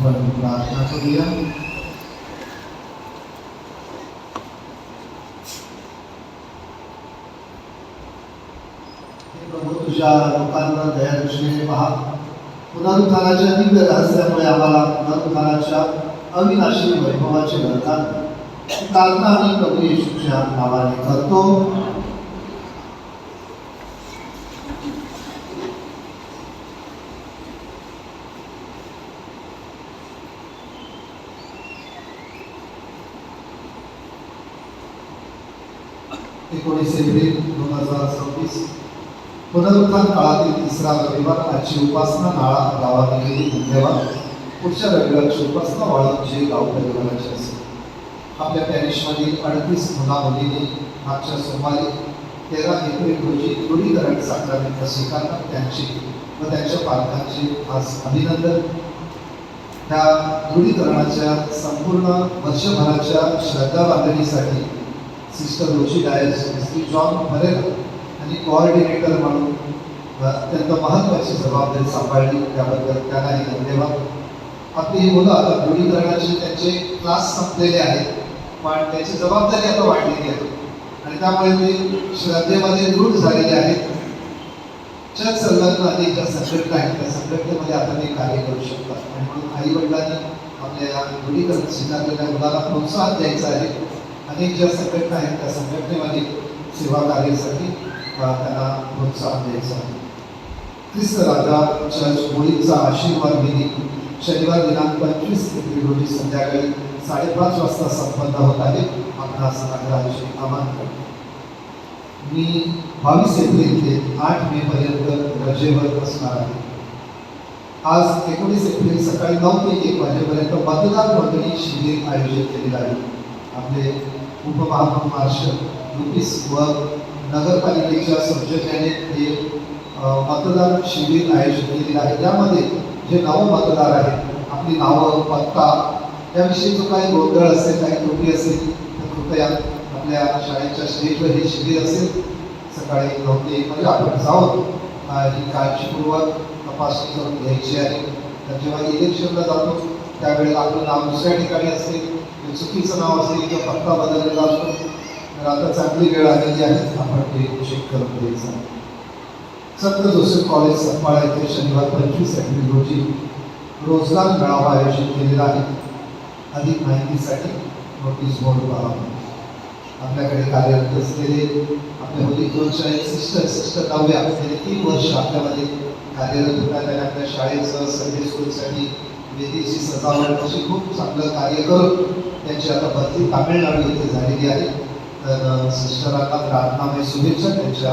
आपण प्रार्थना करूया. हे प्रभू, तुझ्या लोकांवर दयादृष्टीने पहा. पुनरुत्थानाच्या दिव्य रहस्यामुळे आम्हाला पुनरुत्थानाच्या अविनाशी वैभवाचे वरदान प्रार्थना आम्ही प्रभू येशूच्या नावाने करतो. एप्रिल 2026 पुनरुत्थान काळातील तिसरा रविवार. आजची उपासना नाळा गावात गेली धन्यवाद. पुढच्या रविवारची उपासना वाळूंचे गाव परिवाराची असेल. आपल्या पॅरिशमधील 38 मुला-मुलींनी मागच्या सोमवारी 13 एप्रिल रोजी दृढीकरण साक्रामेंट स्वीकारतात. त्यांची व त्यांच्या पालकांचे खास अभिनंदन. त्या दृढीकरणाच्या संपूर्ण वर्षभराच्या श्रद्धा बांधणीसाठी sister Rochi Dias, Shri John Farrell आणि कोऑर्डिनेटर म्हणून अत्यंत महत्त्वाची जबाबदारी सांभाळली. त्याबद्दल त्यांनाही धन्यवाद. आपली ही मुलं आता दृढीकरणाचे त्यांचे क्लास संपलेले आहेत, पण त्याची जबाबदारी आता वाढलेली आहे आणि त्यामुळे ते श्रद्धेमध्ये दृढ झालेले आहेत. चर्च संलग्न अनेक ज्या संघटना आहेत त्या संघटनेमध्ये आता ते कार्य करू शकतात आणि म्हणून आई वडिलांनी आपल्या या दृढीकरण स्वीकारलेल्या मुलाला प्रोत्साहन द्यायचं आहे. अनेक ज्या संघटना आहेत त्या संघटनेमध्ये सेवा कार्यासाठी त्यांना प्रोत्साहन द्यायचं आहे. ख्रिस्त राजा चर्च मुलींचा आशीर्वाद विधी शनिवार दिनांक 25 एप्रिल रोजी संध्याकाळी 5:30 वाजता संपन्न होत आहे. आपणास आग्रहाचे आमंत्रण. मी 22 एप्रिल ते 8 मे पर्यंत रजेवर असणार आहे. आज 19 एप्रिल सकाळी 9 ते 1 वाजेपर्यंत मतदार नोंदणी शिबिर आयोजित केलेलं आहे. आपले उपमहापौर लुपिस व नगरपालिकेच्या सौजन्याने हे मतदार शिबिर आयोजित केलेलं आहे. यामध्ये जे मतदार आहेत आपली नावं, पत्ता याविषयी जो काही गोंधळ असेल, काही त्रुटी असेल तर कृपया आपल्या शाळेच्या स्टेजवर हे शिबिर असेल. सकाळी 9 ते 1 म्हणजे आपण जाऊन ही काळजीपूर्वक तपासणी करून घ्यायची आहे. तर जेव्हा इलेक्शनला जातो त्यावेळेला आपलं नाव दुसऱ्या ठिकाणी असेल, चुकीचं नाव असेल किंवा पत्ता बदललेला असतो तर आता चांगली वेळ आलेली आहे, आपण ते चेक करून द्यायचं. संत जोसेफ कॉलेज सतपाळा येथे शनिवार 25 एप्रिल रोजी रोजगार मेळावा आयोजित केलेला आहे. अधिक माहितीसाठी नोटीस बोर्ड पहा. आपल्याकडे कार्यरत असलेले आपले होली क्रॉसच्या एक सिस्टर नव्या गेले 3 वर्ष आपल्यामध्ये कार्यरत होतात आणि आपल्या शाळेचं संडे स्कूलसाठी वेदीची सजावट अशी खूप चांगलं कार्य करून त्यांची आता बदली तामिळनाडू येथे झालेली आहे. तर सिस्टरांना प्रार्थनामय शुभेच्छा, त्यांच्या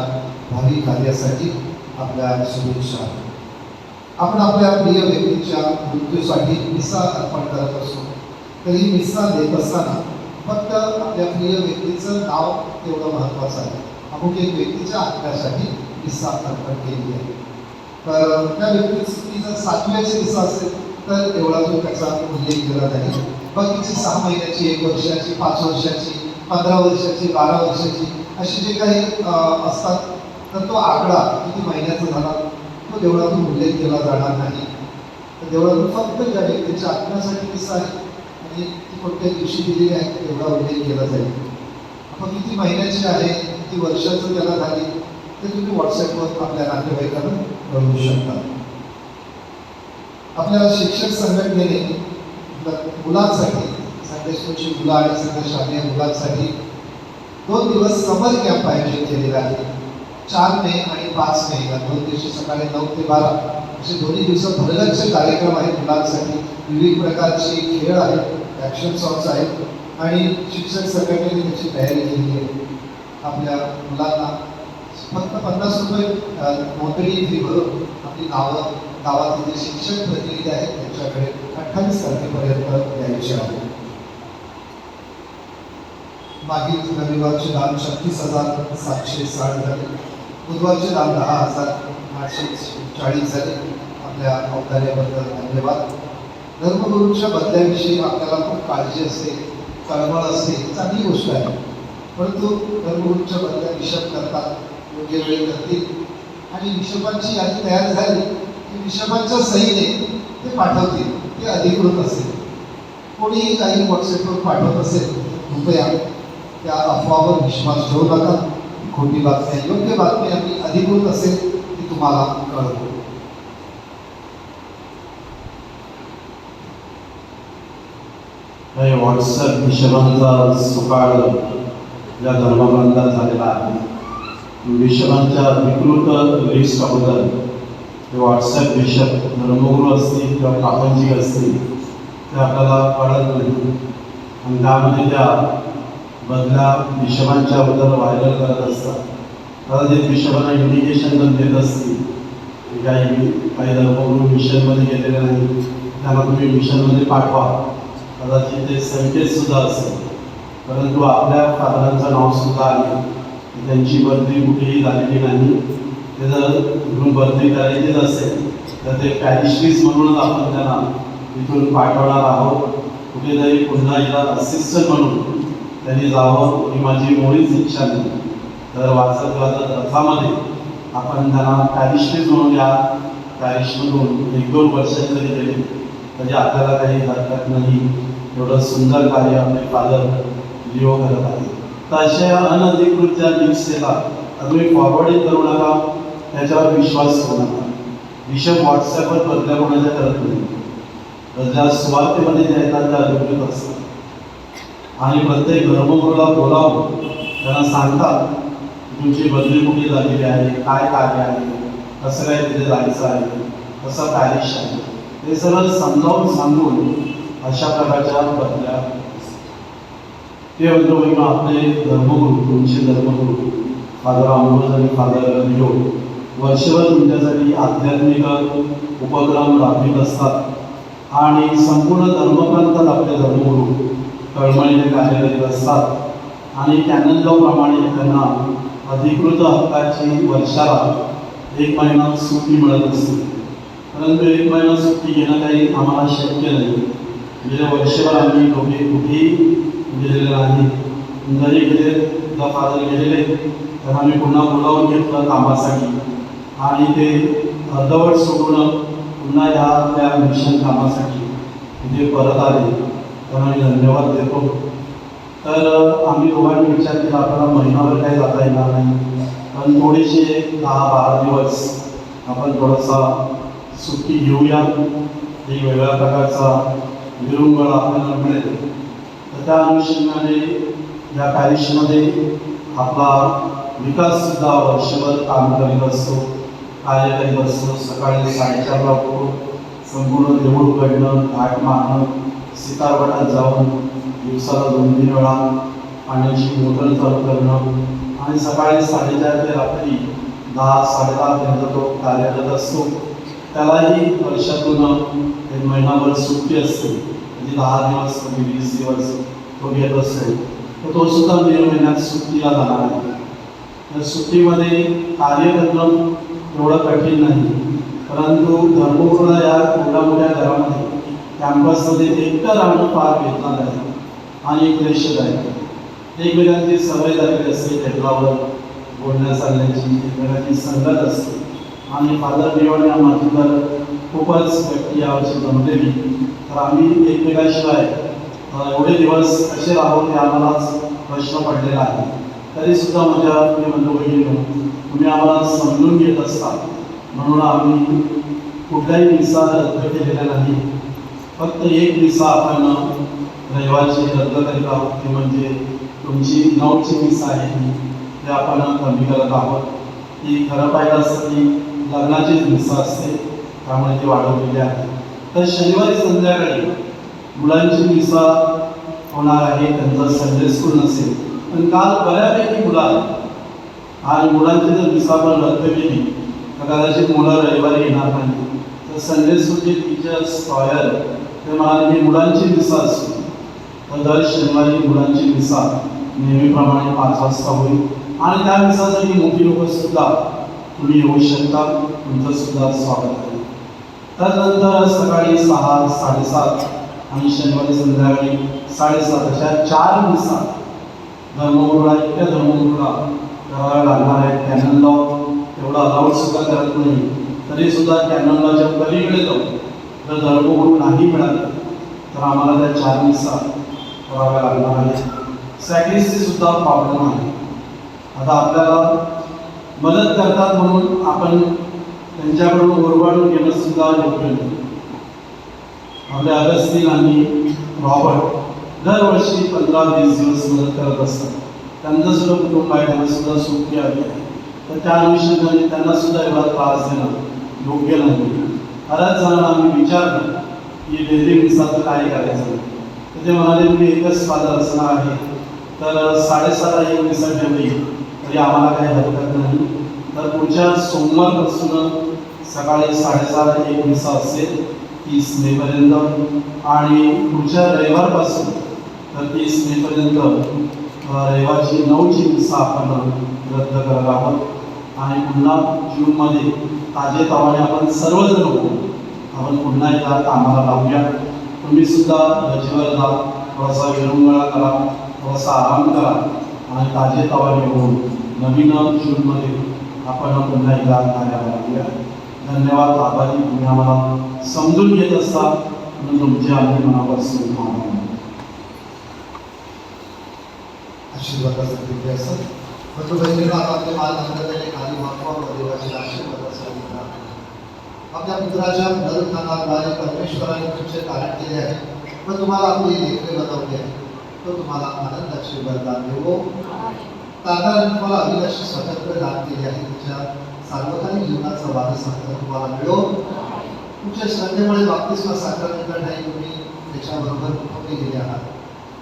भावी कार्यासाठी आपल्या शुभेच्छा. आपण आपल्या प्रिय व्यक्तीच्या मृत्यूसाठी मिसा अर्पण करत असतो. तर ही मिसा देत असताना फक्त आपल्या प्रिय व्यक्तीचं नाव तेवढं महत्त्वाचं आहे. अमुक एक व्यक्तीच्या आत्म्यासाठी मिसा अर्पण केली आहे. तर त्या व्यक्तीची जर 7व्याची मिसा असेल तर एवढा जो त्याचा उल्लेख केला नाही. बाकीची 6 महिन्याची, 1 वर्षाची, 5 वर्षाची, 15 वर्षाची, 12 वर्षाची अशी जे काही असतात तर तो आकडा किती महिन्याचा झाला तो देवळातून उल्लेख केला जाणार नाही. तर देवळातून फक्त ज्या व्यक्तीच्या आत्म्यासाठी मिसा आहे आणि ती कोणत्या दिवशी दिलेली आहे तेवढा उल्लेख केला जाईल. आपण किती महिन्याची आहे, किती वर्षाचं त्याला झाली ते तुम्ही व्हॉट्सॲपवर आपल्या नातेवाईकांना कळवू शकता. आपल्या शिक्षक संघटनेने मुलांसाठी, संडे स्कूलची मुलं आणि सगळ्या शालेय मुलांसाठी 2 दिवस समर कॅम्प आयोजित केलेला आहे. 4 मे आणि 5 मे या 2 दिवशी सकाळी 9 ते 12 असे दोन्ही दिवस भरगच्च कार्यक्रम आहेत मुलांसाठी. विविध प्रकारचे खेळ आहेत, ॲक्शन सॉंग्स आहेत आणि शिक्षक संघटनेने त्याची तयारी केली आहे. आपल्या मुलांना फक्त 50 रुपये नोंदणी फी भरून आपली नावं गावातील जे शिक्षक प्रतिनिधी आहेत त्यांच्याकडे 28 तारखेपर्यंत द्यायची आहे. मागील रविवारचे दान 36,760 झाले. बुधवारचे दान 10,840 झाले. आपल्या औदार्याबद्दल धन्यवाद. धर्मगुरूंच्या बदल्याविषयी आपल्याला खूप काळजी असते, कळवळ असते, चांगली गोष्ट आहे. परंतु धर्मगुरूंच्या बदल्या विषप करतात, योग्य वेळ करतील आणि विषपांची यादी तयार झाली की विषपांच्या सहीने ते पाठवतील. ते अधिकृत असेल. कोणीही काही व्हॉट्सअपवर पाठवत असेल कृपया त्या अफवावर विश्वास ठेवू नका. खोटी बातमी आहे. योग्य बातमी आपली अधिकृत असेल ती तुम्हाला कळवतो. व्हॉट्सअप हिशोबांचा सुकाळ या धर्मग्रंथात झालेला आहे. हिशोबांच्या विकृत लिस्ट अगोदर ते व्हॉट्सअप बिशप धर्मगुरू असतील किंवा प्रापंचिक असतील ते आपल्याला कळत नाही आणि त्यामध्ये त्या बदल्या हिशोबांच्या अगोदर व्हायरल करत असतात. कदाचित हिशोबांना इंडिकेशन पण देत असतील की काही धर्मगुरू मिशनमध्ये गेलेले नाही, त्यांना तुम्ही मिशनमध्ये पाठवा. कदाचित ते संकेतसुद्धा असेल, परंतु आपल्या फादरांचं नावसुद्धा आहे. त्यांची बदली कुठेही झालेली नाही. ते जर इथून बदली करायचीच असेल तर ते पॅरिशरीज म्हणूनच आपण त्यांना इथून पाठवणार आहोत. कुठेतरी पुन्हा हिला असिस्टंट म्हणून त्यांनी जावं ही माझी मुळीच इच्छा नाही. तर वाचत वाचत रथामध्ये आपण त्यांना पॅरिशरीज म्हणून या पॅरिशमधून 1-2 वर्षांनी जरी गेले तरी आपल्याला काही हरकत नाही. एवढं सुंदर कार्य आपले फादर लिओ करत आहे. तर अशा अनधिकृत ज्या लिंक्स येतात तुम्ही फॉरवर्डिंग करू नका, त्याच्यावर विश्वास करू नका. बिशप व्हॉट्सॲपवर बदल्या कोणाच्या करत नाही. बदल्या सुवार्थेमध्ये ज्या येतात त्या अधिकृत असतात आणि प्रत्येक धर्मगुरूला बोलावून त्यांना सांगतात तुमची बदली कुठे झालेली आहे, काय कार्य आहे, कसं काय तिथे जायचं आहे, कसं पॅरिश आहे, हे सगळं समजावून सांगून अशा प्रकारच्या बदल्या ते म्हणतो आपले धर्मगुरू तुमचे धर्मगुरू फादर अमरोज आणि फादर लिओ वर्षभर तुमच्यासाठी आध्यात्मिक उपक्रम राबवित असतात आणि संपूर्ण धर्मग्रंथात आपले धर्मगुरू तळमळीने कार्यरत असतात आणि कॅनन लॉ प्रमाणे त्यांना अधिकृत हक्काची वर्षाला 1 महिना सुट्टी मिळत असते. परंतु 1 महिना सुट्टी घेणं काही आम्हाला शक्य नाही. गेल्या वर्षभर आम्ही दोघे कुठेही गेलेले नाही. जरी गेले एकदा फादर गेलेले तर आम्ही पुन्हा बोलावून घेतलं कामासाठी आणि ते अर्धवट सोडून पुन्हा त्या मिशन कामासाठी तिथे परत आले. तर आम्ही धन्यवाद देतो. तर आम्ही दोघांनी विचार केला आपल्याला महिनाभर काही जाता येणार नाही, पण थोडीशी 10-12 दिवस आपण थोडासा सुट्टी घेऊया. एक वेगळ्या प्रकारचा विरंगुळा आपल्याला मिळेल. तर त्या अनुषंगाने या पॅरिशमध्ये आपला विकाससुद्धा वर्षभर काम करीत असतो, कार्य करीत असतो. सकाळी 4:30ला उठून संपूर्ण देऊळ उघडणं, घाट मारणं, सितारवाटात जाऊन दिवसाला 2-3 वेळा पाण्याची मोटर चालू करणं आणि सकाळी 4:30 ते रात्री 10-10:30 पर्यंत तो कार्यरत असतो. त्यालाही वर्षातून 1 महिनाभर सुट्टी असते, म्हणजे 10 दिवस कधी 20 दिवस तो घेत असतो. तर तो सुद्धा मे महिन्यात सुट्टीला जाणार आहे. तर सुट्टीमध्ये कार्य करणं एवढं कठीण नाही, परंतु धर्मगुरूला या एवढ्या मोठ्या घरामध्ये कॅम्पसमध्ये एकटं राहणं फार वेदनादायक आहे आणि क्लेशदायक आहे. एकमेकांची सवय झालेली असते, टेबलावर बोलण्या चालण्याची एकमेकांची संगत असते आणि फादर लिओने आम्हाला तर खूपच व्यक्ती यावर्षी जमलेली. तर आम्ही एकमेकांशिवाय एवढे दिवस कसे राहू हे आम्हालाच प्रश्न पडलेला आहे. तरीसुद्धा माझ्या बंधू-भगिनींनो तुम्ही आम्हाला समजून घेत असता म्हणून आम्ही कुठलाही विसा रद्द केलेला नाही. फक्त एक विसा आपण रविवारची रद्द करीत आहोत, ते म्हणजे तुमची 9ची विसा आहे ती आपण कमी करत आहोत. ती खरं पाहिलं असतं ती लग्नाचीच विसा असते, त्यामुळे ती वाढवलेली आहे. तर शनिवारी संध्याकाळी मुलांची विसा होणार आहे, त्यांचा संडे स्कूल नसेल. पण काल बऱ्यापैकी मुलं आली आणि मुलांची जर विसा पण रद्द केली तर कदाचित मुलं रविवारी येणार नाही. तर संडे स्कूलचे टीचर्स लॉयर ते म्हणाले की मुलांची विसा असते, तर दर शनिवारी मुलांची विसा नेहमीप्रमाणे 5 वाजता होईल आणि त्या विसासाठी मोठी लोकंसुद्धा तुम्ही येऊ शकता. तुमचंसुद्धा स्वागत आहे. त्यानंतर सकाळी 6, 7:30 आणि शनिवारी संध्याकाळी 7:30 अशा 4 विसा धर्मगुरूला एकट्या धर्मगुरूला कराव्या लागणार आहेत. कॅनन लॉ तेवढा अलाउड सुद्धा करत नाही, तरीसुद्धा कॅनन लॉच्या पलीकडे जाऊन जर धर्मगुरू नाही मिळाले तर आम्हाला त्या 4 मिसा कराव्या लागणार आहेत. सॅक्रिस्टी सुद्धा प्रॉब्लेम आहे. आता आपल्याला मदत करतात म्हणून आपण त्यांच्याकडून ओरबाडून घेणं सुद्धा योग्य नाही. आपले अगस्तीन आणि रॉबर्ट दरवर्षी 15-20 दिवस मदत करत असतात. त्यांचं सुद्धा कुटुंब आहे, त्यांना सुद्धा सुखी आली आहे. तर त्या अनुषंगाने त्यांना सुद्धा एवढा त्रास देणं योग्य नाही. बऱ्याच जणांना आम्ही विचारलं की डेली मिसाचं काय करायचं, तर ते म्हणाले मी एकच फादर असणार आहे, तर 7:30 एक मिसा ठेवली तरी आम्हाला काही हरकत नाही. तर पुढच्या सोमवारपासून सकाळी 6:30 एक मिसा असेल 30 मेपर्यंत, आणि पुढच्या रविवारपासून तर 30 मेपर्यंत रविवारची 9ची मिसा आपण रद्द करत आहोत. आणि पुन्हा जूनमध्ये ताजेतवाने आपण सर्वजण होतो, आपण पुन्हा एकदा कामाला लावूया. तुम्ही सुद्धा रजेवर जा, थोडासा विरंगुळा करा, थोडासा आराम करा आणि ताजेतवाने होऊन नवीन जूनमध्ये आपण पुन्हा एकदा कार्याला लावूया. धन्यवाद. आभारी. तुम्ही आम्हाला समजून घेत असता म्हणून तुमचे आम्ही मनापासून आभार. आशीर्वादासाठी असं परंतु बहिणीला आपले मालमंडळाने खाली महत्वामध्ये देवाचे आशीर्वादासाठी आपल्या पुत्राच्या नरस्थानाद्वारे परमेश्वराने तुमचे कारण केले आहे व तुम्हाला आपली लेकरे बनवले आहे. तो तुम्हाला आनंदाचे वरदान देवो. तारणाने तुम्हाला अविनाशी स्वतंत्र दान केले आहे. तुमच्या सार्वकालिक जीवनाचा वारसा तुम्हाला मिळो. तुमच्या श्रद्धेमुळे बाप्तिस्मा साक्रामेंट नाही तुम्ही त्याच्याबरोबर उठवले गेले आहात.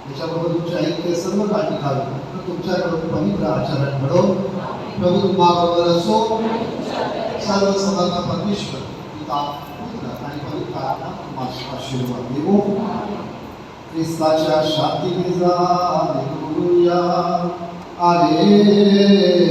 त्याच्याबरोबर तुमच्या ऐक्य सर्व काळजी घालून तुमच्याकडून पवित्र आचरण घडो. प्रभू तुम्हाबरोबर असो. सर्व समर्थ परमेश्वर पिता पुत्र आणि पवित्र आत्मा तुम्हाला आशीर्वाद देवो. ख्रिस्ताच्या शांतीने जा. Hallelujah, hallelujah.